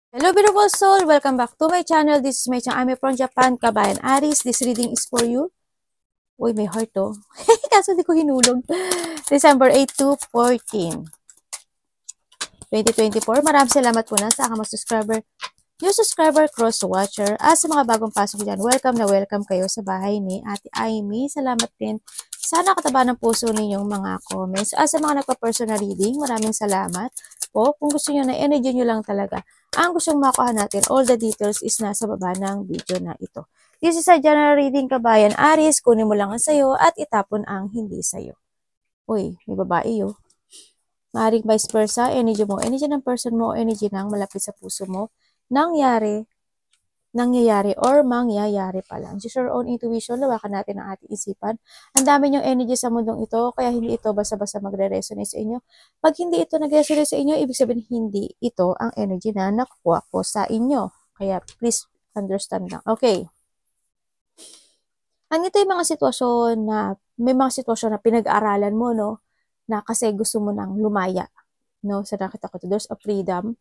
Hello beautiful soul! Welcome back to my channel. This is my channel. I'm from Japan, Kabayan Aris. This reading is for you. Uy, may heart to. Kaso di ko hinulog. December 8 to 14, 2024. Maraming salamat po na sa aking mga subscriber. New subscriber, cross-watcher. At sa mga bagong pasok dyan, welcome na welcome kayo sa bahay ni Ate Amy. Salamat din. Sana kataba ng puso ninyong mga comments. At sa mga nagpa-personal reading, maraming salamat po. Kung gusto nyo na energy nyo lang talaga, ang gustong makuha natin, all the details is nasa baba ng video na ito. This is a general reading, Kabayan Aris. Kunin mo lang ang sayo at itapon ang hindi sayo. Uy, may babae yun. Maaaring vice versa, energy mo, energy ng person mo, energy ng malapit sa puso mo, nangyayari or mangyayari pa lang. Just your own intuition, lawakan natin ang ating isipan. Ang dami niyong energy sa mundong ito, kaya hindi ito basta-basta magre-resonate sa inyo. Pag hindi ito nag-resonate sa inyo, ibig sabihin hindi ito ang energy na nakuha ko sa inyo. Kaya please understand lang. Okay. Ito yung mga sitwasyon na, may mga sitwasyon na pinag-aaralan mo, no? Na kasi gusto mo nang lumaya. No? Sa nakita ko, there's a freedom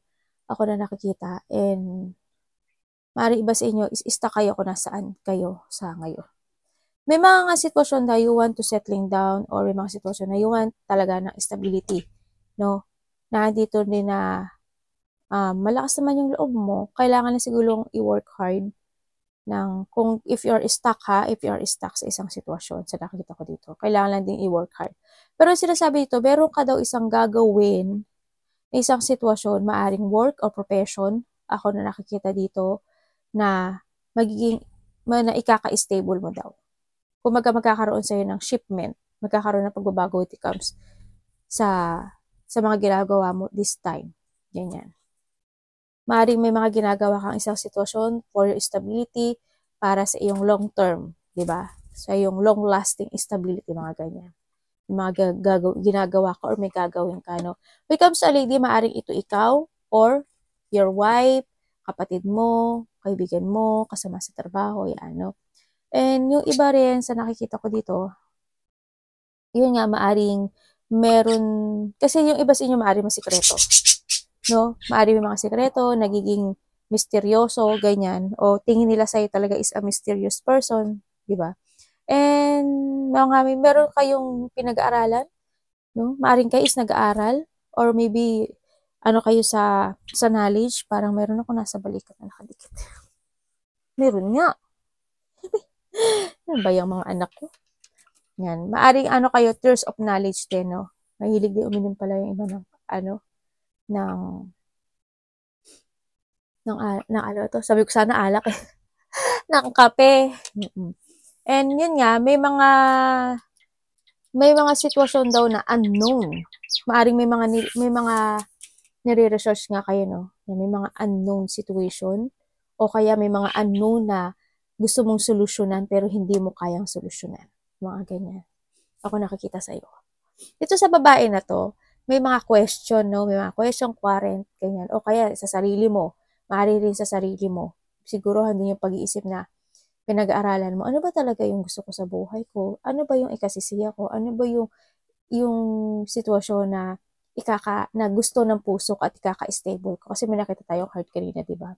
ako na nakikita, and maaari iba sa inyo is stuck kayo kung nasaan kayo sa ngayon. May mga sitwasyon na you want to settling down, or may mga sitwasyon na you want talaga ng stability, no? Na dito din na malakas naman yung loob mo, kailangan na siguro i-work hard ng kung if you're stuck sa isang sitwasyon, sa nakikita ko dito, kailangan lang din i-work hard. Pero sinasabi dito, meron ka daw isang gagawin na isang sitwasyon, maaring work or profession, ako na nakikita dito, na magiging na ikaka-stable mo daw. Kung magkakaroon sa'yo ng shipment, magkakaroon ng pagbabago when it comes sa mga ginagawa mo this time. Ganyan. Maaaring may mga ginagawa kang isang sitwasyon for your stability, para sa iyong long term, di ba? Sa iyong long-lasting stability, mga ganyan. Yung mga ginagawa ka or may gagawin ka, no? When it comes to a lady, maaaring ito ikaw or your wife, kapatid mo, kaibigan mo, kasama sa trabaho, yan, no? And yung iba rin sa nakikita ko dito, yun nga, maaring meron, kasi yung iba sa inyo maaring masikreto, no? Maaring may mga sikreto, nagiging misteryoso, ganyan, o tingin nila sa'yo talaga is a mysterious person, di ba? And meron kayong pinag-aaralan, no? Maaring kayo is nag-aaral, or maybe ano kayo sa knowledge, parang meron ako nasa balikat na nakadikit. Meron nga. Ano ba yung mga anak ko? Yan. Maaring ano kayo, thirst of knowledge din, no? Mahilig din uminom pala yung iba ng, ano to? Sabi ko sana alak eh. ng kape. And yun nga, may mga sitwasyon daw na unknown. Maaring may mga nire-research nga kayo, no? May mga unknown situation, o kaya may mga unknown na gusto mong solusyonan pero hindi mo kayang solusyonan. Mga ganyan. Ako nakikita sa'yo. Ito sa babae na to, may mga question, no? May mga question, quarant, ganyan. O kaya sa sarili mo, maaari rin sa sarili mo. Siguro hindi yung pag-iisip na pinag-aaralan mo, ano ba talaga yung gusto ko sa buhay ko? Ano ba yung ikasisiya ko? Ano ba yung sitwasyon na na gusto ng puso ko at ikaka-stable ko? Kasi may nakita tayong heart kanina, di ba?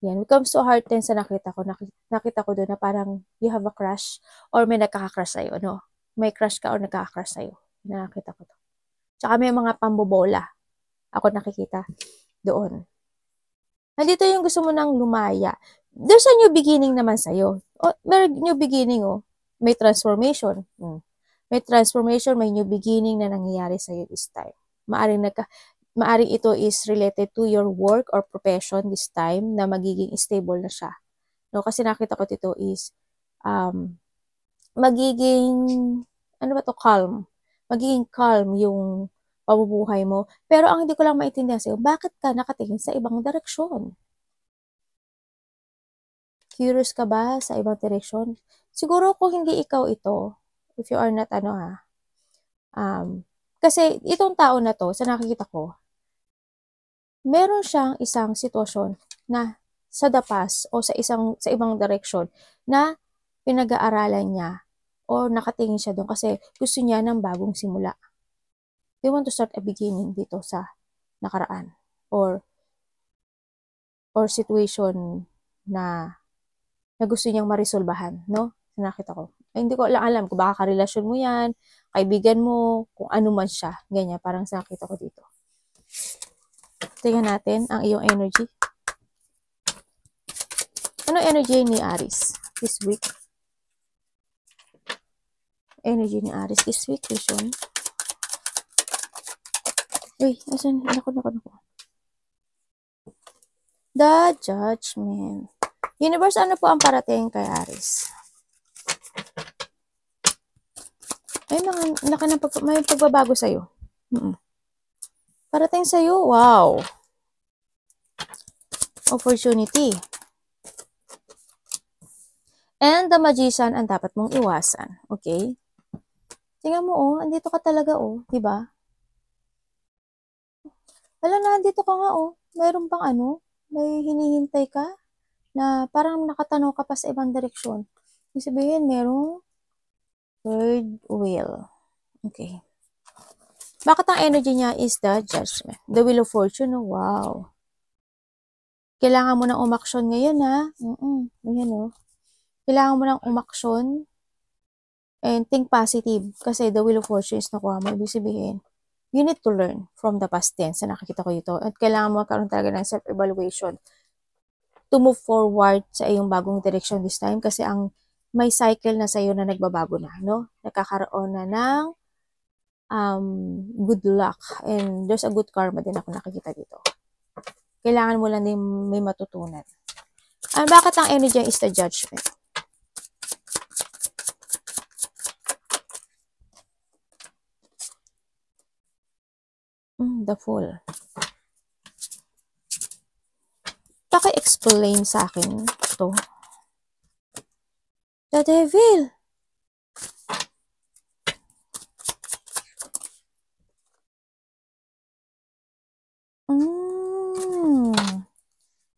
Yan. When it comes to heart din sa nakita ko doon na parang you have a crush or may nagkaka-crush sa'yo, no? May crush ka or nagkaka-crush sa'yo. Nakita ko to. Tsaka may mga pambobola. Ako nakikita doon. Nandito yung gusto mo nang lumaya. There's a new beginning naman sa'yo. May new beginning, May transformation. May transformation, may new beginning na nangyayari sa'yo this time. Maaring ito is related to your work or profession this time, na magiging stable na siya. No, kasi nakita ko dito is magiging calm. Magiging calm yung pamumuhay mo. Pero ang hindi ko lang maintindihan sa'yo, bakit ka nakatingin sa ibang direksyon? Curious ka ba sa ibang direksyon? Siguro kung hindi ikaw ito, if you are not kasi itong tao na to, sa nakikita ko, meron siyang isang sitwasyon na sa dapas o sa ibang direksyon na pinag-aaralan niya o nakatingin siya doon kasi gusto niya ng bagong simula. They want to start a beginning dito sa nakaraan or or situation na gusto niyang marisolbahan, no? Nakita ko. Ay, hindi ko lang alam kung baka karelasyon mo yan, kaibigan mo, kung ano man siya. Ganyan, parang nakita ko dito. Tingnan natin ang iyong energy. Ano energy ni Aries this week? Energy ni Aries this week, vision. Uy, asan? Naku. The Judgment. Universe, ano po ang parating kay Aries? May pagbabago sa'yo. Parating sa'yo, wow. Opportunity. And the Magician ang dapat mong iwasan. Okay? Tingnan mo, oh. Andito ka talaga, oh. Diba? Wala na, andito ka nga, oh. Mayroon bang ano? May hinihintay ka? Na parang nakatanaw ka pa sa ibang direksyon. Ibig sabihin, merong third wheel. Okay. Bakit ang energy niya is the Judgment? The Wheel of Fortune, oh, wow. Kailangan mo ng umaksyon ngayon, ha? Ayan, oh. Kailangan mo ng umaksyon and think positive. Kasi the Wheel of Fortune is nakuha mo. Ibig sabihin, you need to learn from the past tense na nakikita ko dito. At kailangan mo magkaroon talaga ng self-evaluation to move forward sa iyong bagong direction this time. Kasi ang may cycle na sa'yo na nagbabago na, no? Nakakaroon na ng good luck. And there's a good karma din ako nakikita dito. Kailangan mo lang din may matutunan. Bakit ang energy is the Judgment? The Fool. Paki-explain sa akin to. The Devil.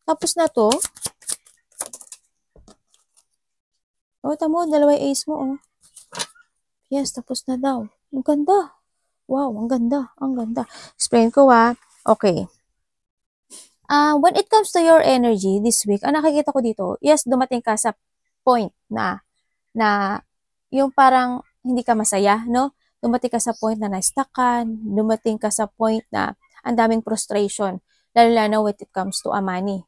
Tapos na to. Oh, tamo, dalawa ace mo, oh. Yes, tapos na daw. Ang ganda. Wow, ang ganda. Ang ganda. Explain ko, ha. Okay. When it comes to your energy this week, nakikita ko dito, yes, dumating ka sa point na yung parang hindi ka masaya, no? Dumating ka sa point na na-stuck ka, dumating ka sa point na ang daming frustration, lalo when it comes to money,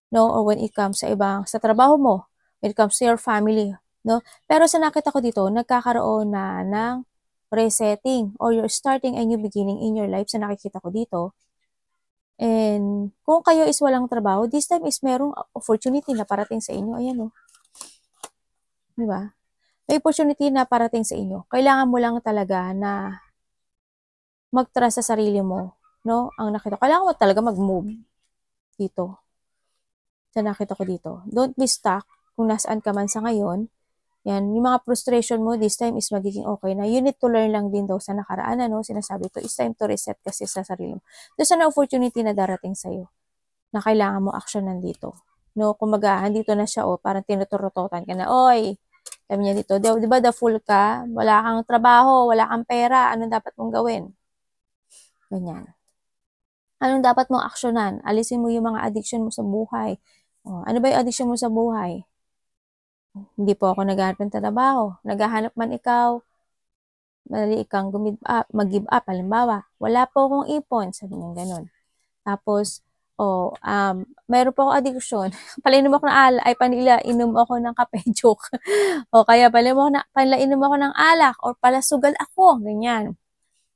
no? Or when it comes sa trabaho mo, when it comes to your family, no? Pero sa nakita ko dito, nagkakaroon na ng resetting or you're starting a new beginning in your life sa nakikita ko dito. And kung kayo is walang trabaho, this time is merong opportunity na parating sa inyo. Ayan, oh. Diba? May opportunity na parating sa inyo. Kailangan mo lang talaga na mag-trust sa sarili mo, no? Ang nakita ko, kailangan mo talaga mag-move dito. Sa nakita ko dito. Don't be stuck kung nasaan ka man sa ngayon. Yan, yung mga frustration mo this time is magiging okay na. You need to learn lang din daw sa nakaraan, ano? Sinasabi ko, it's time to reset kasi sa sarili mo. There's an opportunity na darating sa'yo na kailangan mo action nandito. No, kumaga, andito na siya, oh, parang tinuturutotan ka na, oy, sabi niya dito, di ba the fool ka? Wala kang trabaho, wala kang pera, anong dapat mong gawin? Ganyan. Anong dapat mong aksyonan? Alisin mo yung mga addiction mo sa buhay. Oh, ano ba yung addiction mo sa buhay? Hindi po ako naghahanap ng trabaho. Naghahanap man ikaw, madali kang mag-give up. Halimbawa, wala po akong ipon. Sabi niya ganun. Tapos, mayroon po ako addiction. Palainom ako ng panilainom ako ng kape, joke. O kaya palainom ako ng alak or palasugal ako, ganyan.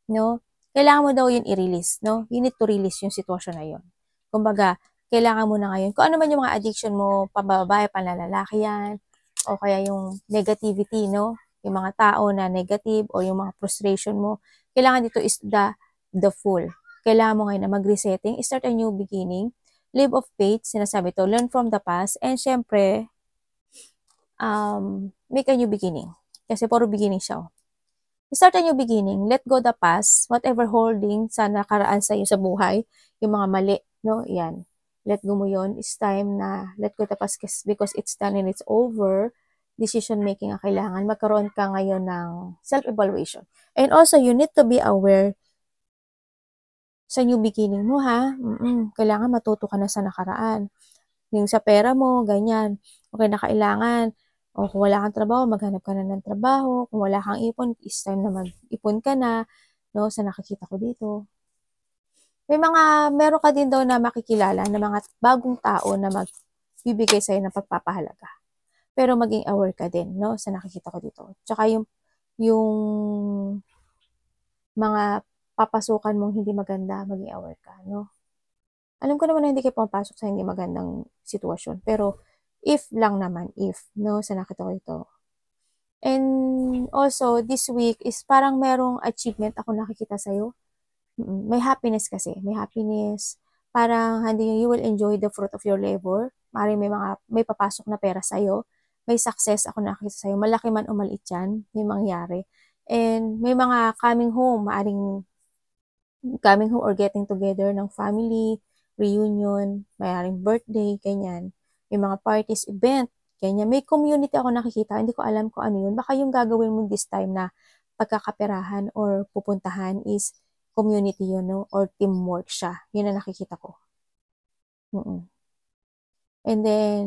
No? Kailangan mo daw yun i-release, no? You need to release yung sitwasyon na yun. Kumbaga, kailangan mo na ngayon, kung ano man yung mga addiction mo, pambababae, panlalaki yan, o kaya yung negativity, no? Yung mga tao na negative o yung mga frustration mo, kailangan dito is the full. Kailangan mo ngayon na mag-resetting, start a new beginning, live of faith, sinasabi to, learn from the past, and syempre, make a new beginning. Kasi puro beginning siya. Start a new beginning, let go the past, whatever holding sa nakaraan sa iyo sa buhay, yung mga mali, no? Yan. Let go mo yon. It's time na let go the past because it's done and it's over. Decision making ang kailangan. Magkaroon ka ngayon ng self-evaluation. And also, you need to be aware sa new beginning mo ha, kailangan matuto ka na sa nakaraan. Yung sa pera mo, ganyan. Okay na kailangan. O kung wala kang trabaho, maghanap ka na ng trabaho. Kung wala kang ipon, it's time na mag-ipon ka na. No, sa nakikita ko dito. Meron ka din daw na makikilala na mga bagong tao na magbibigay sa'yo ng pagpapahalaga. Pero maging aware ka din, no, sa nakikita ko dito. Tsaka yung mga papasukan mong hindi maganda, maging aware ka, no. Alam ko naman na hindi kayo pumapasok sa hindi magandang sitwasyon. Pero, if lang naman, no, sa nakita ko ito. And also, this week is parang merong achievement ako nakikita sa'yo. May happiness kasi. May happiness. Parang you will enjoy the fruit of your labor. Maaaring may papasok na pera sa'yo. May success ako nakikita sa'yo. Malaki man o maliit yan, may mangyari. And may mga coming home. Maaaring coming home or getting together ng family, reunion, maaaring birthday, ganyan. May mga parties, event, ganyan. May community ako nakikita, hindi ko alam kung ano yun. Baka yung gagawin mo this time na pagkakaperahan or pupuntahan is community yun, no? Or teamwork siya. Yun ang nakikita ko. And then,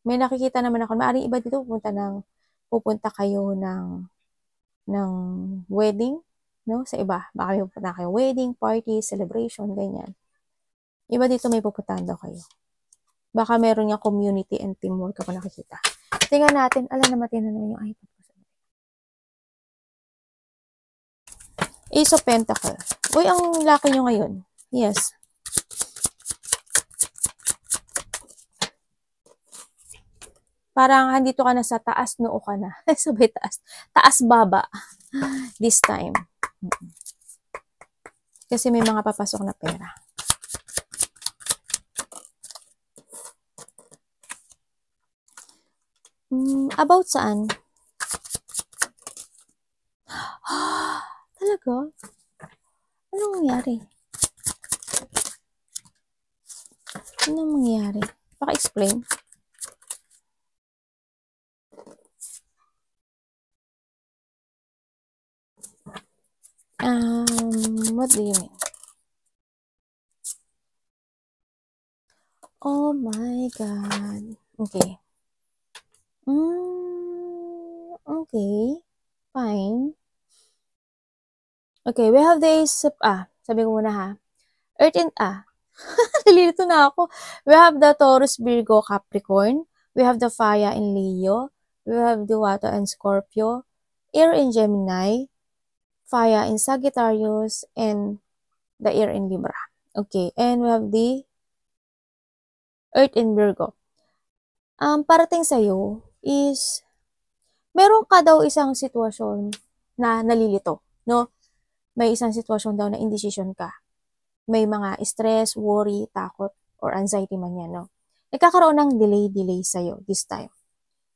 may nakikita naman ako, maaaring iba dito pupunta kayo ng wedding, no? Sa iba, baka may pupunta kayo wedding, party, celebration, ganyan. Iba dito may pupuntahan daw kayo. Baka meron yung community and teamwork ako nakikita. Tingnan natin, naman tinanong yung iPad ko. Ace of Pentacle. Uy, ang laki nyo ngayon. Yes. Parang andito ka na sa taas, noo ka na. Sabay taas. Taas-baba. This time. Kasi may mga papasok na pera. About saan? Talaga? Anong mangyari? Anong mangyari? Paka-explain. What do you mean? Oh my God. Okay. Okay. Fine. Okay, we have the sabi ko muna ha. Earth and, nalilito na ako. We have the Taurus, Virgo, Capricorn. We have the Fire in Leo. We have the Water and Scorpio. Air in Gemini. Fire in Sagittarius. And the Air in Libra. Okay, and we have the Earth in Virgo. Parating sa'yo is, meron ka daw isang sitwasyon na nalilito, no? May isang sitwasyon daw na indecision ka. May mga stress, worry, takot, or anxiety man yan, no? Nagkakaroon ng delay sa'yo this time.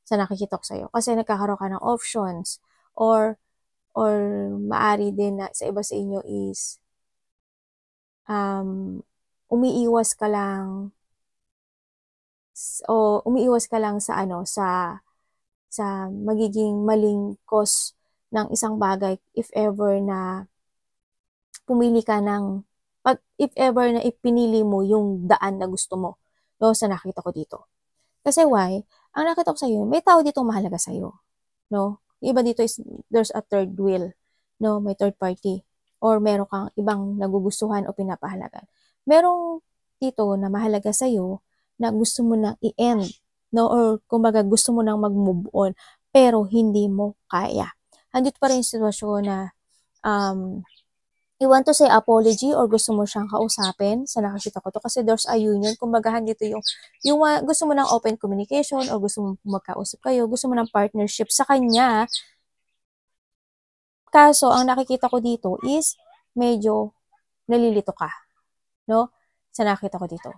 Sa nakikita ko sa'yo. Kasi nagkakaroon ka ng options. Or maari din na sa iba sa inyo is umiiwas ka lang sa magiging maling cause ng isang bagay if ever na pumili ka if ever na ipinili mo yung daan na gusto mo, no, sa nakita ko dito. Kasi why? Ang nakita ko sa'yo, may tao dito mahalaga sa'yo, no? Iba dito is, there's a third wheel, no? May third party. Or meron kang ibang nagugustuhan o pinapahalagan. Merong dito na mahalaga sa'yo na gusto mo nang i-end, no? Or kumbaga gusto mo nang mag-move on, pero hindi mo kaya. Andito pa rin yung sitwasyon na you want to say apology or gusto mo siyang kausapin sa nakikita ko to kasi there's a union. Kumbaga dito yung gusto mo ng open communication or gusto mo magkausap kayo, gusto mo ng partnership sa kanya. Kaso, ang nakikita ko dito is medyo nalilito ka, no? Sa nakikita ko dito.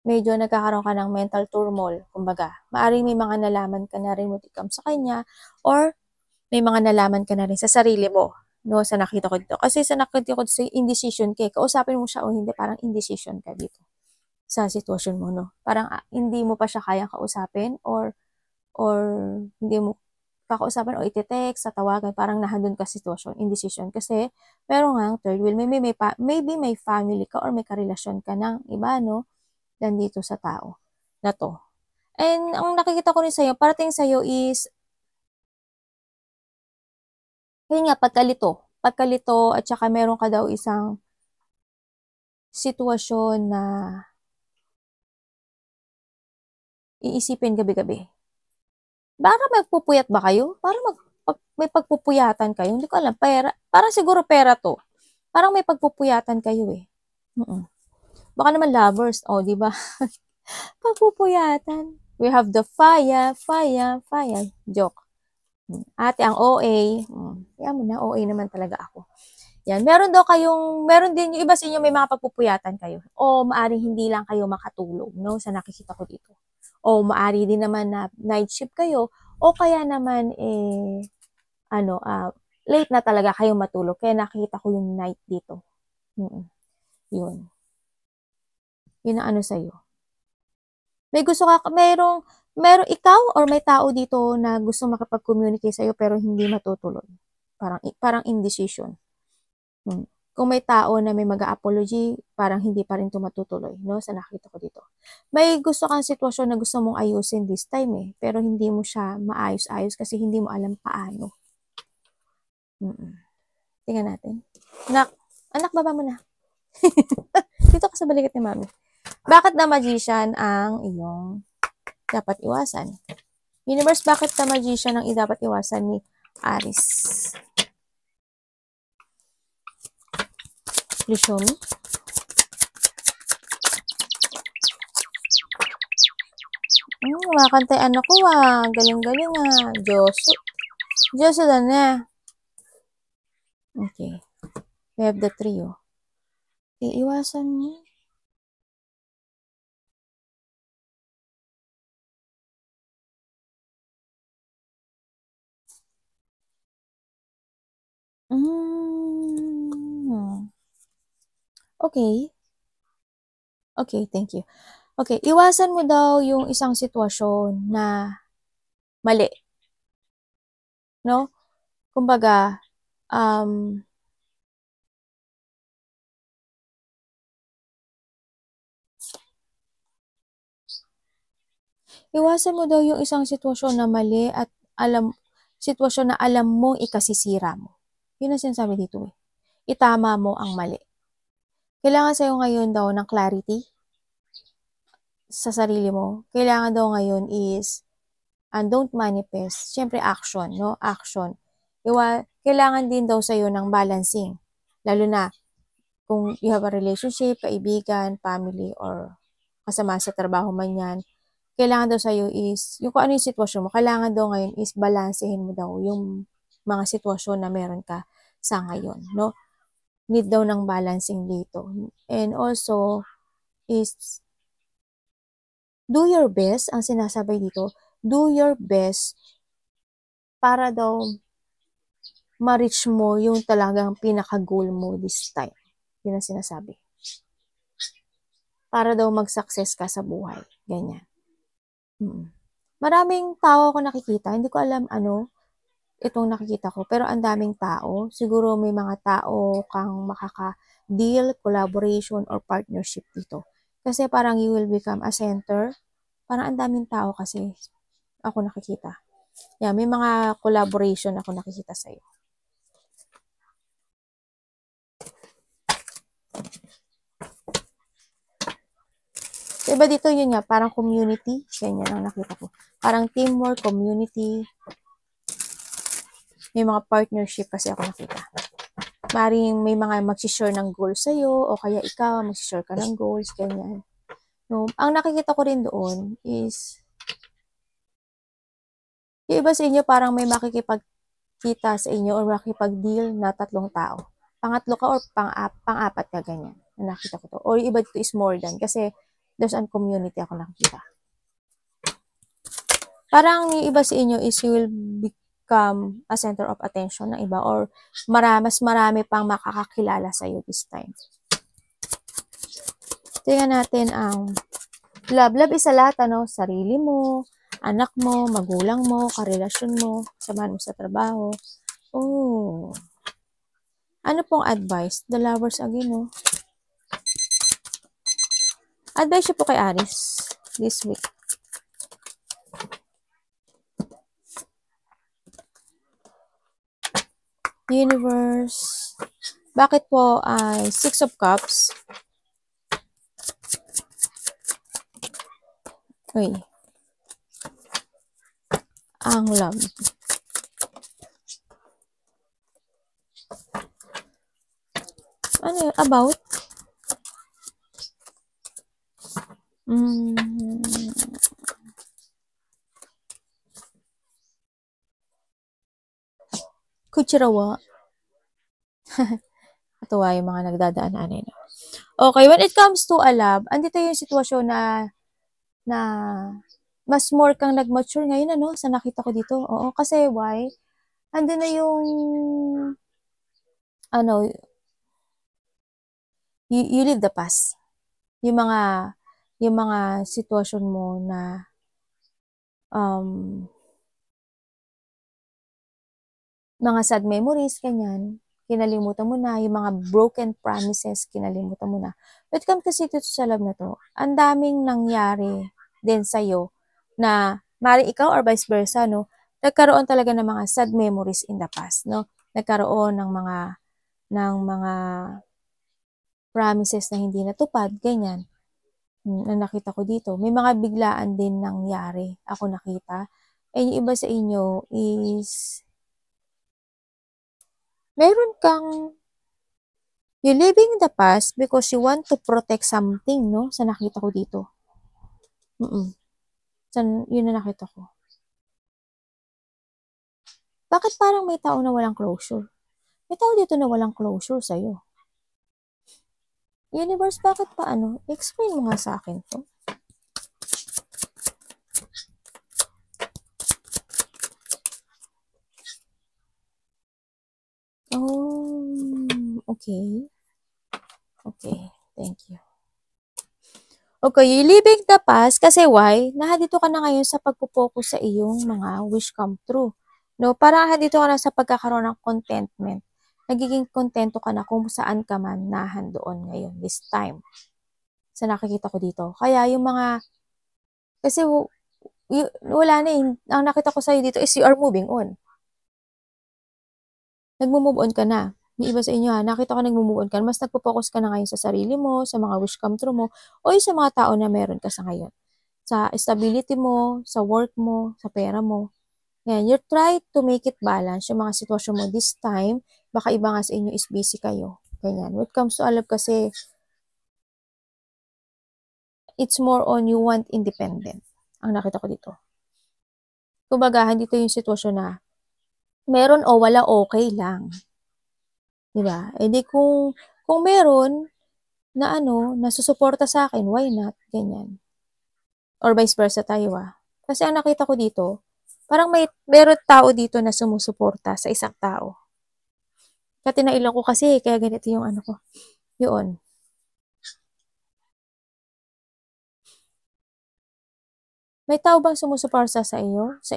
Medyo nagkakaroon ka ng mental turmoil, kumbaga. Maaring may mga nalaman ka na rin mo sa kanya or may mga nalaman ka na rin sa sarili mo, no, sa nakita ko dito. Kasi sa nakita ko dito, indecision ka. Kausapin mo siya o hindi, parang indecision ka dito sa sitwasyon mo, no. Parang hindi mo pa siya kayang kausapin or hindi mo kakausapin o iti-text, tatawagan, parang nahandun ka sitwasyon, indecision. Kasi, pero nga, third wheel, maybe may family ka or may karelasyon ka ng iba, no? Nandito sa tao na to. And ang nakikita ko rin sa'yo, parating sa'yo is, yun nga, pagkalito. Pagkalito at saka meron ka daw isang sitwasyon na iisipin gabi-gabi. Baka magpupuyat ba kayo? May pagpupuyatan kayo. Hindi ko alam. Pera. Parang siguro pera to. Parang may pagpupuyatan kayo eh. Baka naman lovers. O, di ba? Pagpupuyatan. We have the fire. Joke. Ate, ang OA. Yan mo na, OA naman talaga ako. Yan. Meron din yung iba sa inyo may mga pagpupuyatan kayo. O maaring hindi lang kayo makatulog, no? Sa nakikita ko dito. O maari din naman na night shift kayo. O kaya naman, late na talaga kayo matulog. Kaya nakikita ko yung night dito. Yun. Yun ang sa'yo. May gusto ka, merong ikaw or may tao dito na gusto makapag-communicate sa'yo pero hindi matutuloy. Parang indecision. Kung may tao na may mag-apology, parang hindi pa rin matutuloy, no? Sa nakita ko dito. May gusto kang sitwasyon na gusto mong ayusin this time eh, pero hindi mo siya maayos-ayos kasi hindi mo alam paano. Tingnan natin. Anak, baba mo na. Dito ka sa balikat ni Mami. Bakit na magician ang iyong dapat iwasan? Universe, bakit na magician ang dapat iwasan ni Aries? Please show me. Kumakantay anak ko galing-galing Diyos na. Okay. We have the trio. Iiwasan mo. Okay. Okay, thank you. Okay, iwasan mo daw yung isang sitwasyon na mali. No? Kumbaga, iwasan mo daw yung isang sitwasyon na mali at sitwasyon na alam mong ikasisira mo. Yun ang sinasabi dito eh. Itama mo ang mali. Kailangan sa'yo ngayon daw ng clarity sa sarili mo. Kailangan daw ngayon is, and don't manifest, syempre action, no? Action. Kailangan din daw sa'yo ng balancing. Lalo na, kung you have a relationship, kaibigan, family, or kasama sa trabaho man yan, kailangan daw sa'yo is, yung kung ano yung sitwasyon mo, kailangan daw ngayon is balansehin mo daw yung mga sitwasyon na meron ka sa ngayon, no? Need daw ng balancing dito. And also, is, do your best, ang sinasabay dito, do your best para daw ma-reach mo yung talagang pinaka-goal mo this time. Yun ang sinasabi. Para daw mag-success ka sa buhay. Ganyan. Maraming tao ako nakikita. Hindi ko alam itong nakikita ko. Pero ang daming tao. Siguro may mga tao kang makaka-deal, collaboration, or partnership dito. Kasi parang you will become a center. Parang ang daming tao kasi ako nakikita. Yeah, may mga collaboration ako nakikita sa'yo. Diba dito yun nga, parang community. Ganyan ang nakita ko. Parang teamwork, community. May mga partnership kasi ako nakita. Maring may mga mag-share ng goals sa'yo o kaya ikaw mag-share ka ng goals, ganyan. No, ang nakikita ko rin doon is yung iba sa inyo parang may makikipagkita sa inyo or makikipag-deal na 3 tao. Pangatlo ka or pang-apat ka, ganyan. Nakita ko to. Or iba dito is more than kasi there's a community ako nakikita. Parang yung iba sa inyo is you will become a center of attention ng iba or mas marami pang makakakilala sa iyo this time. Tingnan natin ang love. Love is sa lahat, sarili mo, anak mo, magulang mo, karelasyon mo, samahan mo sa trabaho. Oh. Ano pong advice? The Lovers again, oh. Advice siya po kay Aries this week. Universe. Bakit po ay Six of Cups? Uy. Ang love. Ano yun? About? Kuchirawa. Katuwa yung mga nagdadaan-anay na. Okay, when it comes to a love, andito yung sitwasyon na mas more kang nag-mature ngayon, ano, sa nakita ko dito. Oo, kasi why? Andun na yung, ano, you live the past. Yung mga sitwasyon mo na, mga sad memories, ganyan, kinalimutan mo na, yung mga broken promises, kinalimutan mo na. But come kasi dito sa love na to, ang daming nangyari din sa'yo na mari ikaw or vice versa, no? Nagkaroon talaga ng mga sad memories in the past, no? Nagkaroon ng mga promises na hindi natupad, ganyan. Na nakita ko dito. May mga biglaan din nangyari ako nakita. And yung iba sa inyo is meron kang you're living the past because you want to protect something, no? Sa nakita ko dito. Yun na nakita ko. Bakit parang may tao na walang closure? May tao dito na walang closure sa'yo. Universe, bakit pa ano? Explain mo nga sa akin to. Oh, okay. Okay, thank you. Okay, you living the past kasi why? Nandito ka na ngayon sa pagpo-focus sa iyong mga wish come true. No, parang nandito ka na sa pagkakaroon ng contentment. Nagiging kontento ka na kung saan ka man nahandoon ngayon this time. Sa nakikita ko dito. Kaya yung mga, kasi wala na eh. Ang nakita ko sa'yo dito is you are moving on. Nagmo-move on ka na. Yung iba sa inyo ha, nakita ko nagmo-move on ka. Mas nagpo-focus ka na ngayon sa sarili mo, sa mga wish come true mo, o yung sa mga tao na meron ka sa ngayon. Sa stability mo, sa work mo, sa pera mo. Yan, you try to make it balance yung mga sitwasyon mo this time. Baka iba nga sa inyo is busy kayo. Ganyan. When it comes to love kasi, it's more on you want independent. Ang nakita ko dito. Kumbaga, dito yung sitwasyon na meron o wala, okay lang. Diba? E di kung meron na nasusuporta sa akin, why not? Ganyan. Or vice versa tayo Kasi ang nakita ko dito, parang meron tao dito na sumusuporta sa isang tao. Kaya tinailan ko kasi, kaya ganito yung ko. Yun. May tao bang sumusuporta sa iyo? Sa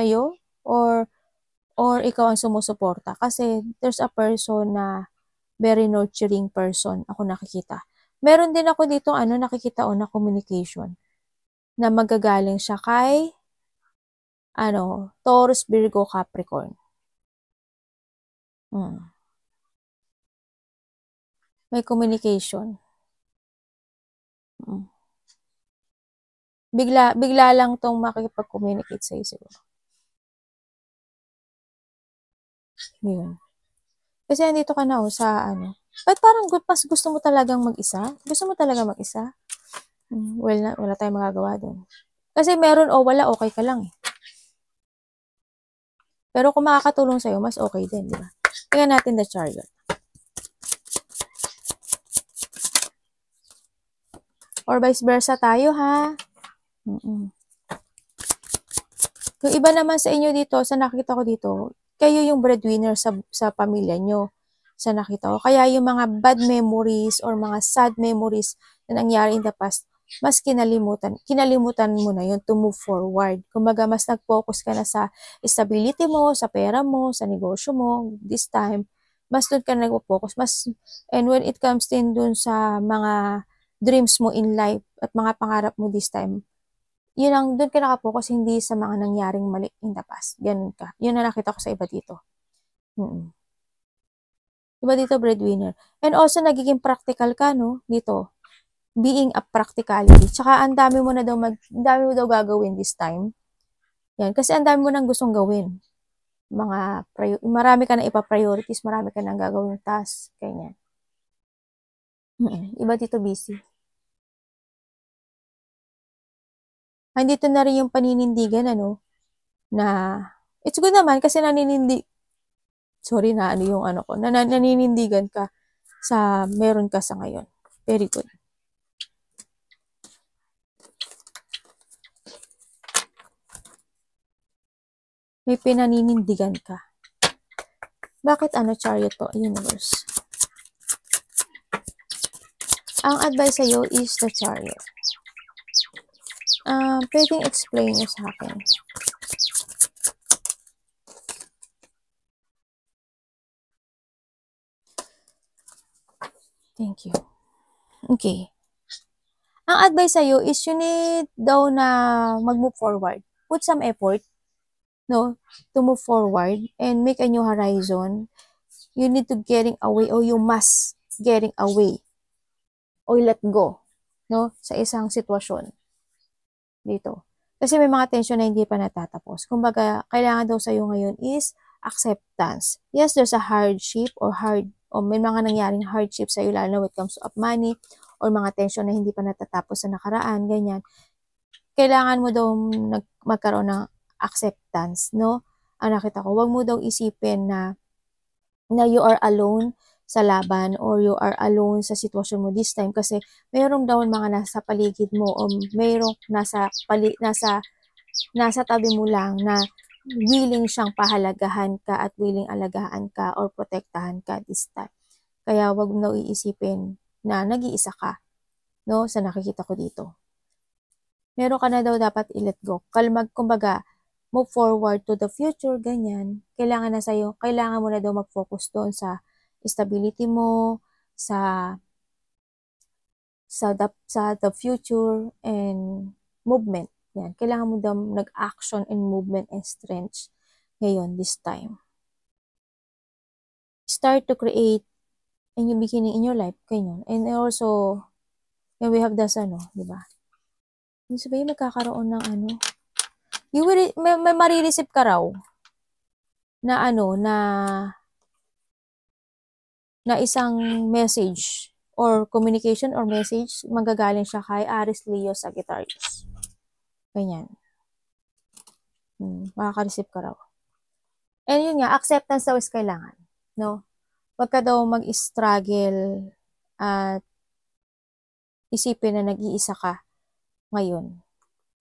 iyo? Or ikaw ang sumusuporta? Kasi there's a person na very nurturing person ako nakikita. Meron din ako dito nakikita na communication na magagaling siya kay Taurus, Virgo, Capricorn. May communication. Bigla lang tong makikipag-communicate sa'yo siguro. Yun. Kasi andito ka na sa But parang mas gusto mo talagang mag-isa? Gusto mo talaga mag-isa? Well, wala tayong magagawa doon. Kasi meron o wala, okay ka lang eh. Pero kung makakatulong sa'yo, mas okay din, di ba? Tingnan natin the Chariot. Or vice versa tayo, ha? Yung iba naman sa inyo dito, sa nakita ko dito, kayo yung breadwinner sa pamilya nyo. Sa nakita ko. Kaya yung mga bad memories or mga sad memories na nangyari in the past, mas kinalimutan mo na yun to move forward. Kumbaga, mas nag-focus ka na sa stability mo, sa pera mo, sa negosyo mo, this time, mas doon ka nag-focus. And when it comes din doon sa mga dreams mo in life at mga pangarap mo this time, yun ang doon ka nakapokus, hindi sa mga nangyaring mali in the past. Ganun ka. Yun na nakita ko sa iba dito. Iba dito, breadwinner. And also, nagiging practical ka, no? Dito. Being a practicality. Tsaka, ang dami mo daw gagawin this time. Yan. Kasi ang dami mo nang gustong gawin. Marami ka na ipa-priorities, marami ka nang gagawin task. Ganyan. Iba dito, busy. Andito na rin yung paninindigan, ano, na, it's good naman kasi naninindigan ka sa meron ka sa ngayon. Very good. May pinaninindigan ka. Bakit Chariot to, universe? Ang advice sa'yo is the Chariot. Pwedeng explain nyo sa akin. Thank you. Okay. Ang advice sa'yo is you need daw na mag-move forward. Put some effort, no, to move forward and make a new horizon. You need to getting away or you must getting away or let go, no, sa isang sitwasyon dito. Kasi may mga tension na hindi pa natatapos. Kumbaga, kailangan daw sa'yo ngayon is acceptance. Yes, there's a hardship or may mga nangyaring hardship sa'yo lalo na when it comes to money or mga tension na hindi pa natatapos sa nakaraan, ganyan. Kailangan mo daw magkaroon ng acceptance, no? Ang nakita ko, wag mo daw isipin na you are alone sa laban or you are alone sa sitwasyon mo this time kasi mayroong daw mga nasa paligid mo o mayroong nasa tabi mo lang na willing siyang pahalagahan ka at willing alagaan ka or protektahan ka this time. Kaya wag mo iisipin na nag-iisa ka, no, sa nakikita ko dito. Meron ka na daw dapat i-let go. Kumbaga, move forward to the future, ganyan. Kailangan mo na daw mag-focus doon sa stability mo, sa the future and movement. Yan. Kailangan mo daw nag-action and movement and strength ngayon, this time. Start to create a new beginning in your life, ganyan. And also, we have this, di ba? Yung sabihin, magkakaroon ng may marireceive ka raw na na isang message or communication or message, manggagaling siya kay Aries Leo Sagittarius. Ganyan. Makaka-receive ka raw. And yun nga, acceptance daw is kailangan. No? Wag ka daw mag-struggle at isipin na nag-iisa ka ngayon.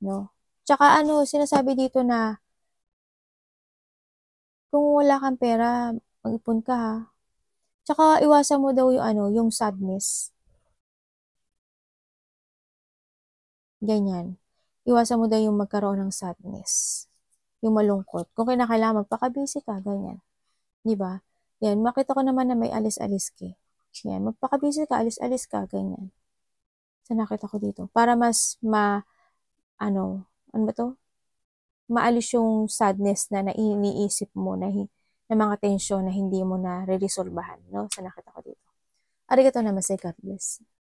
No? Tsaka sinasabi dito na kung wala kang pera, mag-ipon ka ha. Tsaka iwasan mo daw yung sadness. Ganyan. Iwasan mo daw yung magkaroon ng sadness. Yung malungkot. Kung kinakailangan magpaka-busy ka, ganyan. Di ba? Yan, makita ko naman na may alis-alis ka. Yan, magpaka-busy ka, alis-alis ka, ganyan. So, nakita ko dito. Para mas maalis yung sadness na iniisip mo na mga tensyon na hindi mo na re-resolbahan, no? Sa nakita ko dito. Arigato namaste, God bless.